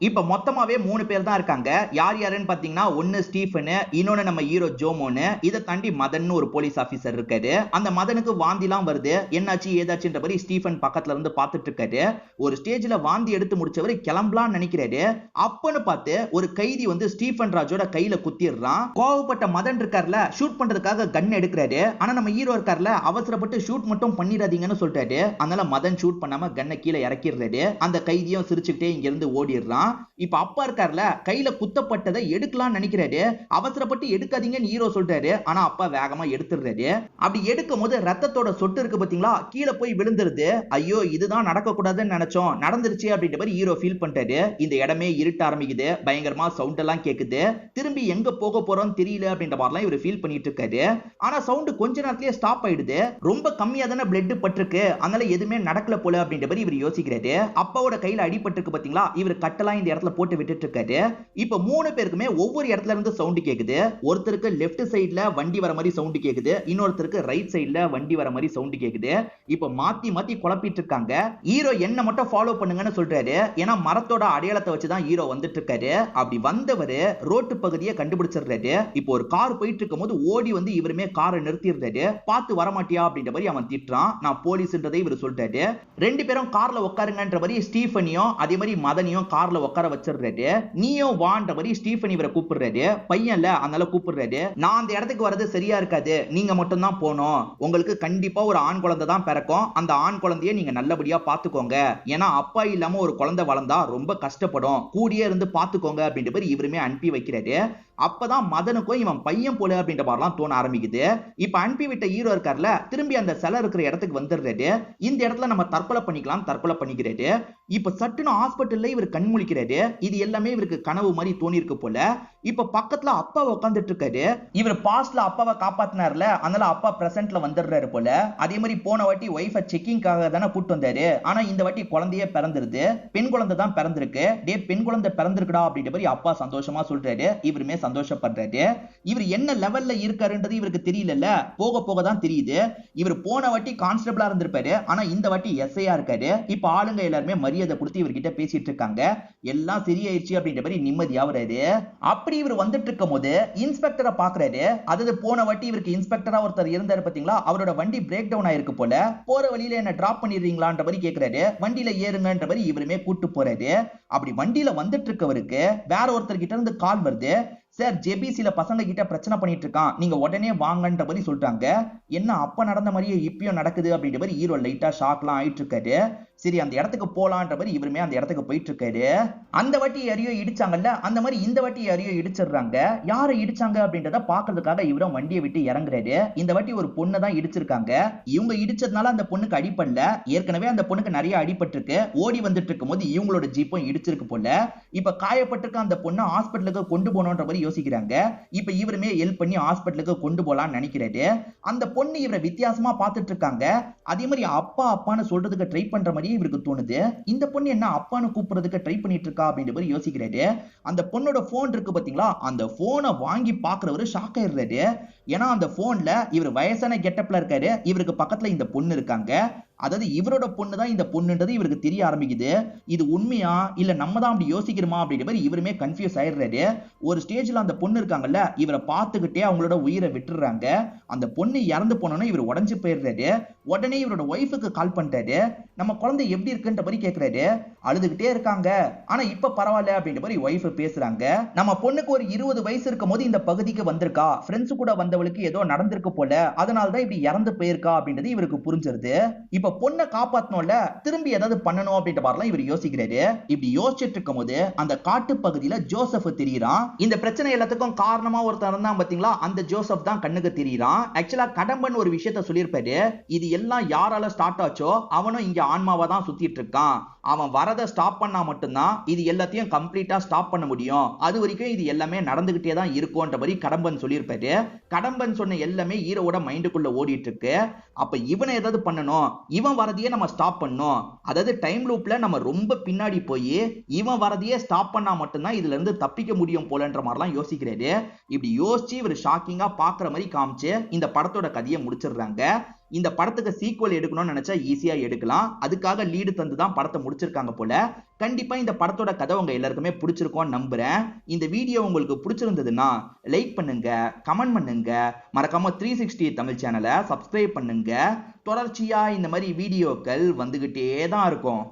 இப்ப மொத்தமாவே 3 பேர் தான் இருக்காங்க. யார் யாருன்னு பாத்தீங்கன்னா, ஒன்னு ஸ்டீஃபன், இன்னொன்னு நம்ம ஹீரோ ஜோமோன், இதை தாண்டி மதன் ஒரு போலீஸ் ஆபீசர் இருக்காரு. அந்த மதனுக்கு வாந்திலாம் வருது. என்னாச்சு ஏதாச்சுன்ற மாதிரி ஸ்டீஃபன் பக்கத்துல இருந்து பாத்துட்டு இருக்காரு. ஒரு ஸ்டேஜ்ல வாந்தி எடுத்து முடிச்சவர் கிளம்பலாம்னு நினைக்கிறாரு. அப்பன்னு பார்த்து ஒரு கைதி வந்து ஸ்டீஃபன் ராஜோட கையில குத்திடுறான். கோவப்பட்ட மதன் இருக்கார்ல, ஷூட் பண்றதுக்காக கன் எடுக்கிறாரு. ஆனா நம்ம ஹீரோ இருக்கார்ல, அவசரப்பட்டு ஷூட் மட்டும் பண்ணிடாதீங்கன்னு சொல்றாரு. அதனால மதன் ஷூட் பண்ணாம கன்னை கீழே இறக்கிடுறாரு. அந்த கைதியும் சிரிச்சுக்கிட்டே இங்க இருந்து ஓடிடுறான். இப்ப அப்பா இருக்கார்ல, கையில குத்தப்பட்டதை எடுக்கலாம்னு நினைக்கிறாரு. அவசரப்பட்டு எடுக்காதீங்கன்னு ஹீரோ சொல்றாரு. ஆனா அப்பா வேகமா எடுத்துடுறாரு. அப்படி எடுக்கும் போது ரத்தத்தோட சொட்டு இருக்கு பாத்தீங்களா, கீழே போய் விழுந்துருது. ஐயோ இதுதான் நடக்க கூடாதுன்னு நினைச்சோம், நடந்துருச்சு அப்படின்ற மாதிரி ஹீரோ ஃபீல் பண்றாரு. இந்த இடமே இருட்ட ஆரம்பிக்குது. பயங்கரமா சவுண்ட் எல்லாம் கேக்குது. திரும்பி எங்க போக போறோம் தெரியல அப்படின்ற மாதிரிலாம் இவர் ஃபீல் பண்ணிட்டு இருக்காரு. ஆனா சவுண்ட் கொஞ்ச நேரத்திலேயே ஸ்டாப் ஆயிடுது. ரொம்ப கம்மியா தானே பிளட் பட்டிருக்கு, அதனால எதுவுமே நடக்கல போல அப்படின்ற மாதிரி இவர் யோசிக்கிறாரு. அப்பாவோட கையில அடிபட்டிருக்கு பாத்தீங்களா, இவர் கட்டெல்லாம் இந்த இடத்துல போட்டு விட்டுட்டு இருக்காரு. இப்ப 3 பேருக்குமே ஒவ்வொரு இடத்துல இருந்து சவுண்ட் கேக்குது. ஒருத்தருக்கு லெஃப்ட் சைடுல வண்டி வர மாதிரி சவுண்ட் கேக்குது, இன்னொருத்தருக்கு ரைட் சைடுல வண்டி வர மாதிரி சவுண்ட் கேக்குது. இப்ப மாத்தி மாத்தி குழப்பிட்டு இருக்காங்க. ஹீரோ என்ன மட்டும் ஃபாலோ பண்ணுங்கன்னு சொல்றாரு. ஏன்னா மரத்தோட அடையாளத்தை வச்சுதான் ஹீரோ வந்துட்டு இருக்காரு. அப்படி வந்தவரு ரோட்டு பகுதியை கண்டுபிடிச்சிடுறாரு. இப்போ ஒரு கார் போயிட்டு இருக்கும் போது ஓடி வந்து இவருமே காரை நிறுத்திடுறாரு. பார்த்து வரமாட்டியா அப்படின்ற மாதிரி அவன் திட்டுறான். நான் போலீஸ்ன்றதை இவர் சொல்றாரு. 2 பேரும் கார்ல உட்காருங்கன்ற மாதிரி ஸ்டீஃபனியும் அதே மாதிரி மதனியும் கார்ல உட்கார வச்சிடுறாரு. நீயும் வான்ற மாதிரி ஸ்டீஃபன் இவரை கூப்பிடுறாரு. பையன்ல அதனால கூப்பிடுறாரு. நான் அந்த இடத்துக்கு வரது சரியா இருக்காது, நீங்க மட்டும் தான் போகணும். உங்களுக்கு கண்டிப்பா ஒரு ஆண் குழந்தை தான் பிறக்கும். அந்த ஆண் குழந்தையை நீங்க நல்லபடியா பாத்துக்கோங்க. ஏன்னா அப்பா இல்லாம ஒரு குழந்தை வளர்ந்தா ரொம்ப கஷ்டப்படும், கூடியே இருந்து பாத்துக்கோங்க அப்படின்ற மாதிரி இவருமே அனுப்பி வைக்கிறாரு. அப்பதான் மதனுக்கும் இவன் பையன் போல அப்படின்ற மாதிரிலாம் தோண ஆரம்பிக்குது. இப்ப அனுப்பி விட்ட ஹீரோ இருக்கார்ல, திரும்பி அந்த சிலை இருக்கிற இடத்துக்கு வந்துடுறாரு. இந்த இடத்துல நம்ம தற்கொலை பண்ணிக்கலாம் தற்கொலை பண்ணிக்கிறாரு. இப்ப சட்டுன்னு ஹாஸ்பிட்டல்ல இவர் கண் முழிக்கிறாரு. இது எல்லாமே இவருக்கு கனவு மாதிரி தோணி இருக்கு போல. இப்ப பக்கத்துல அப்பா உட்காந்துட்டு இருக்காரு. இவர் பாஸ்ட்ல அப்பாவை காப்பாத்தினார்ல, அதனால அப்பா பிரசன்ட்ல வந்துடுறாரு போல. அதே மாதிரி போன வாட்டி ஒய்ஃப செக்கிங்காக தானே கூட்டு வந்தாரு. ஆனா இந்த வாட்டி குழந்தையே பிறந்திருது, பெண் குழந்தை தான் பிறந்திருக்கு. டே பெண் குழந்தை பிறந்திருக்குடா அப்படின்ற மாதிரி அப்பா சந்தோஷமா சொல்றாரு. இவருமே சந்தோஷப்படுறாரு. இவர் என்ன லெவல்ல இருக்காருன்றது இவருக்கு தெரியல, போக போக தான் தெரியுது. இவர் போன வாட்டி கான்ஸ்டபிளா இருந்திருப்பாரு, ஆனா இந்த வாட்டி எஸ்ஐயா இருக்காரு. இப்ப ஆளுங்க எல்லாருமே மரியாதை கொடுத்து இவர்கிட்ட பேசிட்டு இருக்காங்க. எல்லாம் சரியாயிருச்சு அப்படின்ற மாதிரி நிம்மதியாவறாரு. அப்படி இவர் வந்துட்டு இருக்கும் போது இன்ஸ்பெக்டரை பாக்குறாரு. அதாவது போன வாட்டி இவருக்கு இன்ஸ்பெக்டரா ஒருத்தர் இருந்தாரு பாத்தீங்களா, அவரோட வண்டி பிரேக் டவுன் ஆயிருக்கு போல. போற வழியில என்ன டிராப் பண்ணிடுறீங்களான்ற மாதிரி கேக்குறாரு. வண்டியில ஏறுங்கன்ற மாதிரி இவருமே கூட்டு போறாரு. அப்படி வண்டியில வந்துட்டு இருக்கவருக்கு வேற ஒருத்தர் கிட்ட இருந்து கால் வருது. சார் ஜெபி சில பசங்க கிட்ட பிரச்சனை பண்ணிட்டு இருக்கான், நீங்க உடனே வாங்கன்ற மாதிரி சொல்லிட்டாங்க. என்ன அப்ப நடந்த மாதிரியே இப்பயும் நடக்குது அப்படின்ற மாதிரி ஹீரோ லைட்டா ஷாக்லாம் ஆயிட்டு இருக்காரு. சரி அந்த இடத்துக்கு போலான்ற மாதிரி இவருமே அந்த இடத்துக்கு போயிட்டு இருக்காரு. அந்த வாட்டி யாரையோ இடிச்சாங்கல்ல, அந்த மாதிரி இந்த வாட்டி யாரையோ இடிச்சிடுறாங்க. யாரை இடிச்சாங்க அப்படின்றத பாக்குறதுக்காக இவரும் வண்டியை விட்டு இறங்குறாரு. இந்த வாட்டி ஒரு பொண்ணை தான் இடிச்சிருக்காங்க. இவங்க இடிச்சதுனால அந்த பொண்ணுக்கு அடிப்படல, ஏற்கனவே அந்த பொண்ணுக்கு நிறைய அடிபட்டிருக்கு. ஓடி வந்துட்டு இருக்கும் போது இவங்களோட ஜீப்பும் இடிச்சிருக்கு போல. இப்ப காயப்பட்டிருக்க அந்த பொண்ணை ஹாஸ்பிட்டலுக்கு கொண்டு போகணும்ன்ற மாதிரி யோசிக்கிறாங்க. இப்ப இவருமே ஹெல்ப் பண்ணி ஹாஸ்பிட்டலுக்கு கொண்டு போலாம்னு நினைக்கிறாரு. அந்த பொண்ணு இவரை வித்தியாசமா பார்த்துட்டு இருக்காங்க. அதே மாதிரி அப்பா அப்பான்னு சொல்றதுக்கு ட்ரை பண்ற மாதிரி இவருக்கு தோணுது. இந்த பொண்ணு என்ன அப்பான்னு கூப்பிடுறதுக்கு ட்ரை பண்ணிட்டு இருக்கா அப்படின்ற மாதிரி யோசிக்கிறாரு. அந்த பொண்ணோட போன் இருக்கு பாத்தீங்களா, அந்த போனை வாங்கி பாக்குறவரு ஷாக் ஆயிடுறாரு. ஏன்னா அந்த போன்ல இவர் வயசான கெட்டப்ல இருக்காரு, இவருக்கு பக்கத்துல இந்த பொண்ணு இருக்காங்க. அதாவது இவரோட பொண்ணு தான் இந்த பொண்ணுன்றது இவருக்கு தெரிய ஆரம்பிக்குது. இது உண்மையா இல்ல நம்ம தான் அப்படி யோசிக்கிறோமா அப்படின்ற மாதிரி இவருமே கன்ஃபியூஸ் ஆயிடுறாரு. ஒரு ஸ்டேஜ்ல அந்த பொண்ணு இருக்காங்கல்ல, இவரை பார்த்துக்கிட்டே அவங்களோட உயிரை விட்டுறாங்க. அந்த பொண்ணு இறந்து போனோன்னு இவர் உடஞ்சு போயிடுறாரு. உடனே இவரோட ஒய்ஃபுக்கு கால் பண்ணிட்டாரு. நம்ம குழந்தை எப்படி இருக்குன்ற மாதிரி கேட்கிறாரு. அழுதுகிட்டே இருக்காங்க, ஆனா இப்ப பரவாயில்ல அப்படின்ற மாதிரி ஒய்ஃப் பேசுறாங்க. நம்ம பொண்ணுக்கு ஒரு 20 வயசு இருக்கும் போது இந்த பகுதிக்கு வந்திருக்கா, ஃப்ரெண்ட்ஸ் கூட வந்தவளுக்கு ஏதோ நடந்திருக்கு போல, அதனாலதான் இப்படி இறந்து போயிருக்கா அப்படின்றது இவருக்கு புரிஞ்சிருது. இப்ப பொண்ணை காப்பாத்தணும்ல, திரும்பி ஏதாவது பண்ணணும் அப்படின்ற மாதிரிலாம் இவர் யோசிக்கிறாரு. இப்படி யோசிச்சுட்டு இருக்கும் போது அந்த காட்டு பகுதியில ஜோசப் தெரியறான். இந்த பிரச்சனை எல்லாத்துக்கும் காரணமா ஒருத்தர் இருந்தான் பாத்தீங்களா, அந்த ஜோசப் தான் கண்ணுக்கு தெரியறான். ஆக்சுவலா கடம்பன் ஒரு விஷயத்த சொல்லியிருப்பாரு. இது எல்லாம் யாரால ஸ்டார்ட் ஆச்சோ அவனும் இங்க ஆன்மாவா தான் சுத்திட்டு இருக்கான். அவன் வரத ஸ்டாப் பண்ணா மட்டும்தான் இது எல்லாத்தையும் கம்ப்ளீட்டா ஸ்டாப் பண்ண முடியும். அது வரைக்கும் இது எல்லாமே நடந்துகிட்டே தான் இருக்கும்ன்ற மாதிரி கடம்பன் சொல்லியிருப்பாரு. கடம்பன் சொன்ன எல்லாமே ஹீரோவோட மைண்டுக்குள்ள ஓடிட்டு இருக்கு. அப்ப இவனை ஏதாவது பண்ணணும், இவன் வரதையே நம்ம ஸ்டாப் பண்ணணும். அதாவது டைம் லூப்ல நம்ம ரொம்ப பின்னாடி போய் இவன் வரதையே ஸ்டாப் பண்ணா மட்டும்தான் இதுல இருந்து தப்பிக்க முடியும் போலன்ற மாதிரிலாம் யோசிக்கிறாரு. இப்படி யோசிச்சு இவர் ஷாக்கிங்கா பாக்குற மாதிரி காமிச்சு இந்த படத்தோட கதையை முடிச்சிடுறாங்க. இந்த படத்துக்கு சீக்வல் எடுக்கணும்னு நினைச்சா ஈஸியா எடுக்கலாம். அதுக்காக லீடு தந்து தான் படத்தை முடிச்சிருக்காங்க போல. கண்டிப்பா இந்த படத்தோட கதை உங்க எல்லாருக்குமே பிடிச்சிருக்கும்னு நம்புறேன். இந்த வீடியோ உங்களுக்கு பிடிச்சிருந்ததுன்னா லைக் பண்ணுங்க, கமெண்ட் பண்ணுங்க, மறக்காம 360 தமிழ் சேனலை சப்ஸ்கிரைப் பண்ணுங்க. தொடர்ச்சியா இந்த மாதிரி வீடியோக்கள் வந்துகிட்டே தான் இருக்கும்.